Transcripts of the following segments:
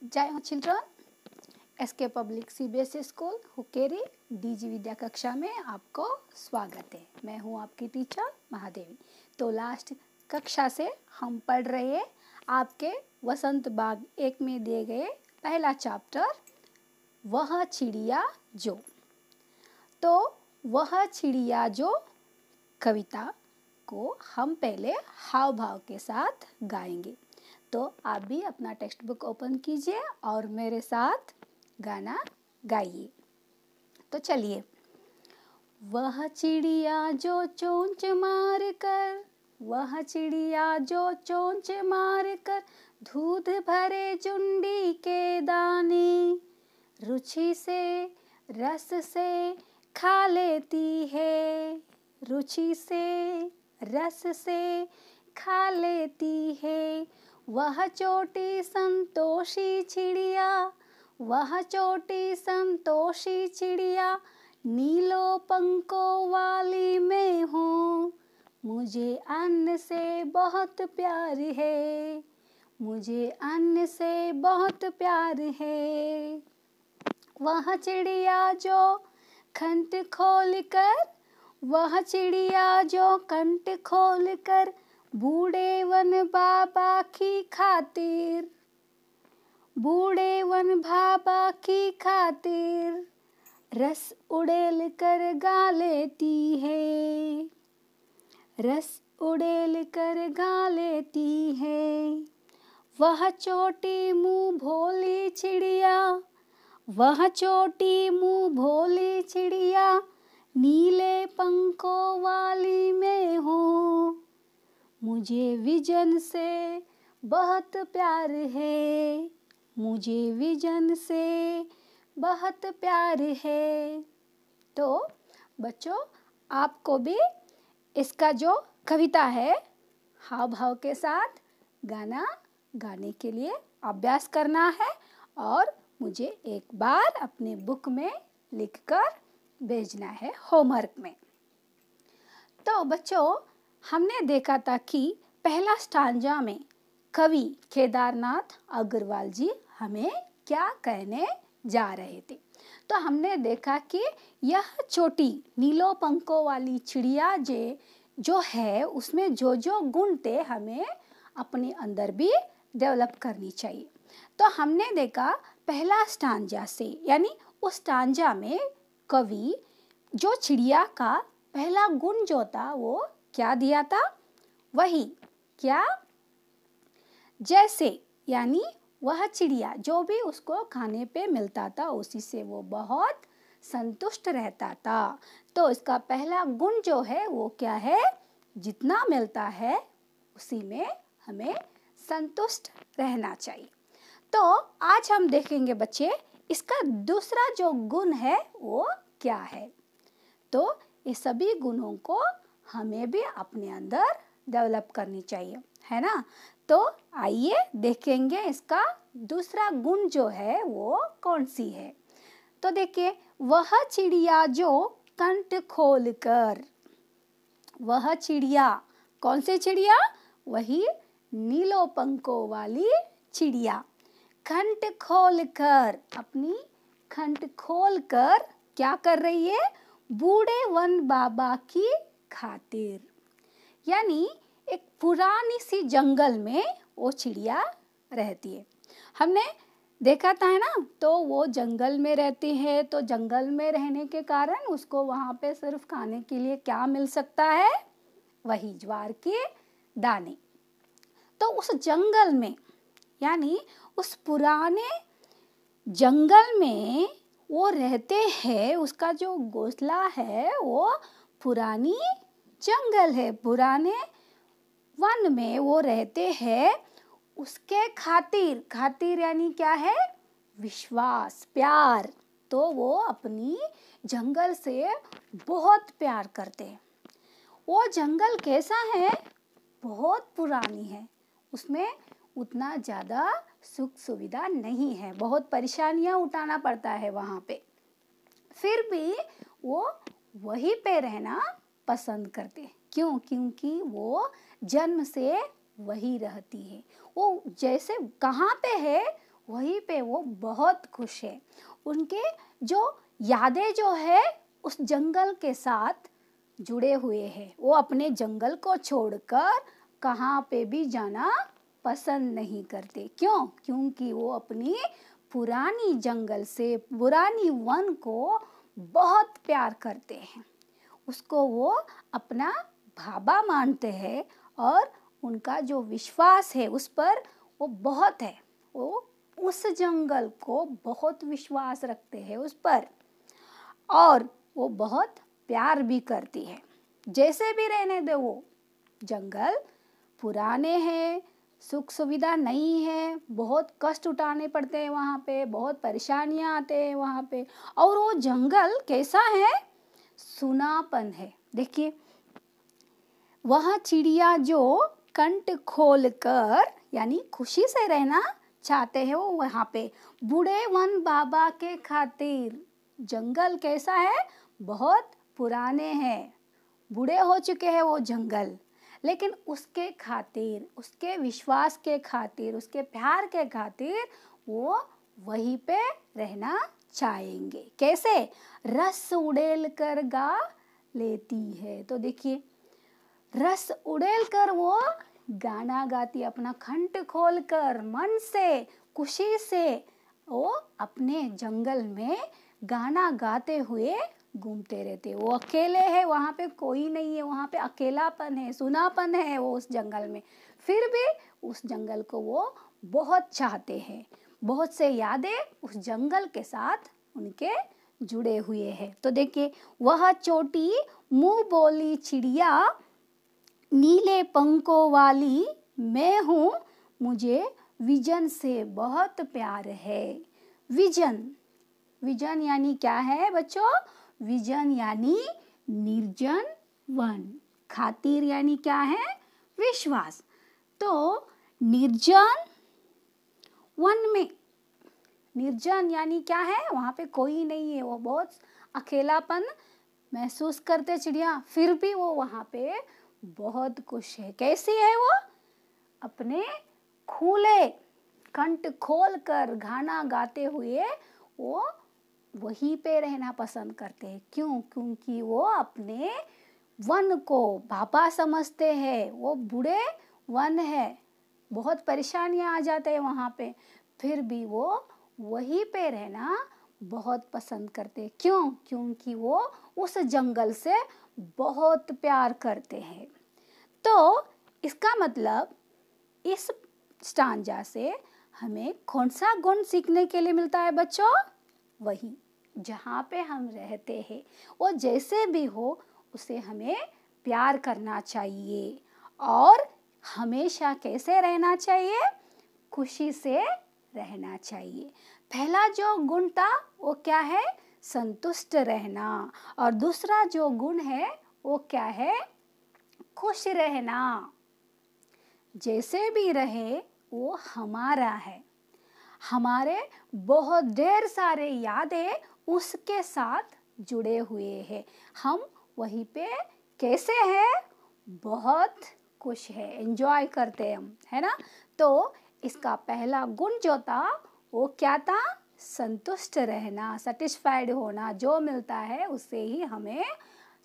जय हो children. SK public CBSE school Hukkeri DG विद्या कक्षा में आपको स्वागत है। मैं हूं आपकी टीचर महादेवी। तो लास्ट कक्षा से हम पढ़ रहे हैं आपके वसंत बाग 1 में दिए गए पहला चैप्टर वह चिड़िया जो। तो वह चिड़िया जो कविता को हम पहले हाव भाव के साथ गाएंगे। तो आप भी अपना टेक्स्ट बुक ओपन कीजिए और मेरे साथ गाना गाइए। तो चलिए। वह चिड़िया जो चोंच मार कर, वह चिड़िया जो चोंच मार कर दूध भरे चुंडी के दाने रुचि से रस से खा लेती है, रुचि से रस से खा लेती है। वह छोटी संतोषी चिड़िया, वह छोटी संतोषी चिड़िया नीलों पंखों वाली मैं हूँ। मुझे अन्न से बहुत प्यार है, मुझे अन्न से बहुत प्यार है। वह चिड़िया जो कंठ खोल कर, वह चिड़िया जो कंठ खोल कर बूढ़े वन बाबा की खातिर, बूढ़े वन बाबा की खातिर रस उड़ेल कर गा लेती है, रस उड़ेल कर गा लेती है। वह छोटी मुँह भोली चिड़िया, वह छोटी मुँह भोली चिड़िया नीले पंखों वाली मैं हूँ। मुझे विजन से बहुत प्यार है, मुझे विजन से बहुत प्यार है। तो बच्चों, आपको भी इसका जो कविता है हाव भाव के साथ गाना गाने के लिए अभ्यास करना है और मुझे एक बार अपने बुक में लिखकर भेजना है होमवर्क में। तो बच्चों, हमने देखा था कि पहला स्टांजा में कवि केदारनाथ अग्रवाल जी हमें क्या कहने जा रहे थे। तो हमने देखा कि यह छोटी नीलों पंखों वाली चिड़िया जो है उसमें जो जो गुण थे हमें अपने अंदर भी डेवलप करनी चाहिए। तो हमने देखा पहला स्टांजा से, यानी उस स्टांजा में कवि जो चिड़िया का पहला गुण जो था वो क्या दिया था, वही क्या, जैसे, यानी वह चिड़िया जो भी उसको खाने पे मिलता था उसी से वो बहुत संतुष्ट रहता था। तो इसका पहला गुण जो है वो क्या है, जितना मिलता है उसी में हमें संतुष्ट रहना चाहिए। तो आज हम देखेंगे बच्चे इसका दूसरा जो गुण है वो क्या है। तो ये सभी गुणों को हमें भी अपने अंदर डेवलप करनी चाहिए, है ना। तो आइए देखेंगे इसका दूसरा गुण जो है वो कौन सी है। तो देखिए, वह चिड़िया जो कंठ खोल कर, वह चिड़िया कौन सी चिड़िया, वही नीलों पंखों वाली चिड़िया कंठ खोल कर, अपनी कंठ खोल कर क्या कर रही है, बूढ़े वन बाबा की खातिर। यानी एक पुरानी सी जंगल में वो चिड़िया रहती है। हमने देखा था, है ना। तो वो जंगल में रहती है, तो जंगल में रहने के कारण उसको वहाँ पे सिर्फ खाने के लिए क्या मिल सकता है, वही ज्वार के दाने। तो उस जंगल में, यानी उस पुराने जंगल में वो रहते हैं, उसका जो घोंसला है वो पुरानी जंगल है, पुराने वन में वो रहते हैं। उसके खातिर, खातिर यानी क्या है, विश्वास, प्यार। तो वो अपनी जंगल से बहुत प्यार करते हैं। वो जंगल कैसा है, बहुत पुरानी है, उसमें उतना ज़्यादा सुख सुविधा नहीं है, बहुत परेशानियां उठाना पड़ता है वहाँ पे। फिर भी वो वहीं पे रहना पसंद करते हैं। क्यों? क्योंकि वो जन्म से वही रहती है। वो जैसे कहाँ पे है वहीं पे वो बहुत खुश है। उनके जो यादें जो है उस जंगल के साथ जुड़े हुए हैं। वो अपने जंगल को छोड़कर कहाँ पे भी जाना पसंद नहीं करते। क्यों? क्योंकि वो अपनी पुरानी जंगल से, पुरानी वन को बहुत प्यार करते हैं। उसको वो अपना भाबा मानते हैं और उनका जो विश्वास है उस पर वो बहुत है। वो उस जंगल को बहुत विश्वास रखते हैं उस पर, और वो बहुत प्यार भी करती है। जैसे भी रहने दे, वो जंगल पुराने हैं, सुख सुविधा नहीं है, बहुत कष्ट उठाने पड़ते हैं वहाँ पे, बहुत परेशानियाँ आते हैं वहाँ पे। और वो जंगल कैसा है? सुनापन है। देखिए, वह चिड़िया जो कंठ खोल कर यानी खुशी से रहना चाहते हैं वो वहाँ पे, बूढ़े वन बाबा के खातिर। जंगल कैसा है? बहुत पुराने हैं, बूढ़े हो चुके हैं वो जंगल, लेकिन उसके खातिर, उसके विश्वास के खातिर, उसके प्यार के खातिर वो वहीं पे रहना चाहेंगे। कैसे? रस उड़ेल कर गा लेती है। तो देखिए, रस उड़ेल कर वो गाना गाती, अपना कंठ खोल कर, मन से, खुशी से वो अपने जंगल में गाना गाते हुए घूमते रहते। वो अकेले हैं, वहाँ पे कोई नहीं है, वहाँ पे अकेलापन है, सुनापन है वो उस जंगल में। फिर भी उस जंगल को वो बहुत चाहते हैं। बहुत से यादें उस जंगल के साथ उनके जुड़े हुए हैं। तो देखिए, वह छोटी मुंह बोली चिड़िया, नीले पंखों वाली मैं हूँ, मुझे विजन से बहुत प्यार है। विजन, विजन यानी क्या है बच्चों? विजन यानी निर्जन वन, खातिर यानी क्या है? विश्वास। तो निर्जन वन में, निर्जन यानी क्या है? वहाँ पे कोई नहीं है, वो बहुत अकेलापन महसूस करते चिड़िया, फिर भी वो वहाँ पे बहुत खुश है। कैसी है वो? अपने खुले कंठ खोल कर गाना गाते हुए वो वहीं पे रहना पसंद करते हैं। क्यों? क्योंकि वो अपने वन को पापा समझते हैं। वो बूढ़े वन है, बहुत परेशानियां आ जाते हैं वहाँ पे, फिर भी वो वहीं पे रहना बहुत पसंद करते हैं। क्यों? क्योंकि वो उस जंगल से बहुत प्यार करते हैं। तो इसका मतलब इस स्टांजा से हमें कौन सा गुण सीखने के लिए मिलता है बच्चों? वही, जहाँ पे हम रहते हैं वो जैसे भी हो उसे हमें प्यार करना चाहिए, और हमेशा कैसे रहना चाहिए? खुशी से रहना चाहिए। पहला जो गुण था वो क्या है? संतुष्ट रहना। और दूसरा जो गुण है वो क्या है? खुश रहना। जैसे भी रहे वो हमारा है, हमारे बहुत ढेर सारे यादें उसके साथ जुड़े हुए हैं। हम वहीं पे कैसे हैं? बहुत खुश है, एंजॉय करते हैं हम, है ना? तो इसका पहला गुण जो था वो क्या था? संतुष्ट रहना, सेटिस्फाइड होना, जो मिलता है उससे ही हमें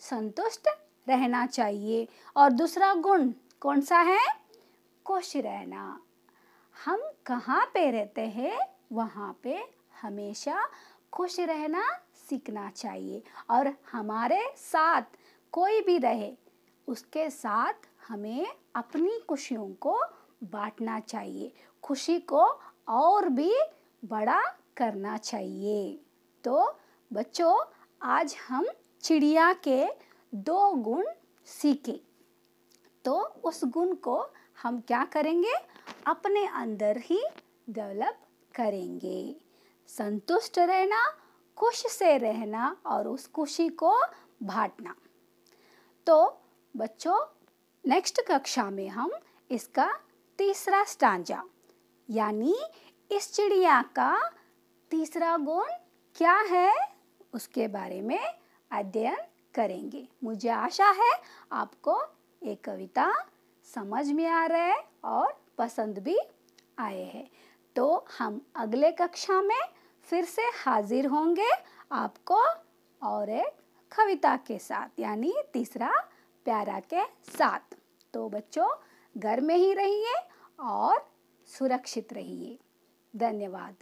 संतुष्ट रहना चाहिए। और दूसरा गुण कौन सा है? खुश रहना। हम कहाँ पे रहते हैं वहाँ पे हमेशा खुश रहना सीखना चाहिए, और हमारे साथ कोई भी रहे उसके साथ हमें अपनी खुशियों को बांटना चाहिए, खुशी को और भी बड़ा करना चाहिए। तो बच्चों, आज हम चिड़िया के 2 गुण सीखे, तो उस गुण को हम क्या करेंगे? अपने अंदर ही डेवलप करेंगे। संतुष्ट रहना, खुश से रहना और उस खुशी को बांटना। तो बच्चों, नेक्स्ट कक्षा में हम इसका तीसरा स्टांजा यानी इस चिड़िया का तीसरा गुण क्या है उसके बारे में अध्ययन करेंगे। मुझे आशा है आपको ये कविता समझ में आ रहा है और पसंद भी आए हैं। तो हम अगले कक्षा में फिर से हाजिर होंगे आपको और एक कविता के साथ, यानी तीसरा प्यारा के साथ। तो बच्चों, घर में ही रहिए और सुरक्षित रहिए। धन्यवाद।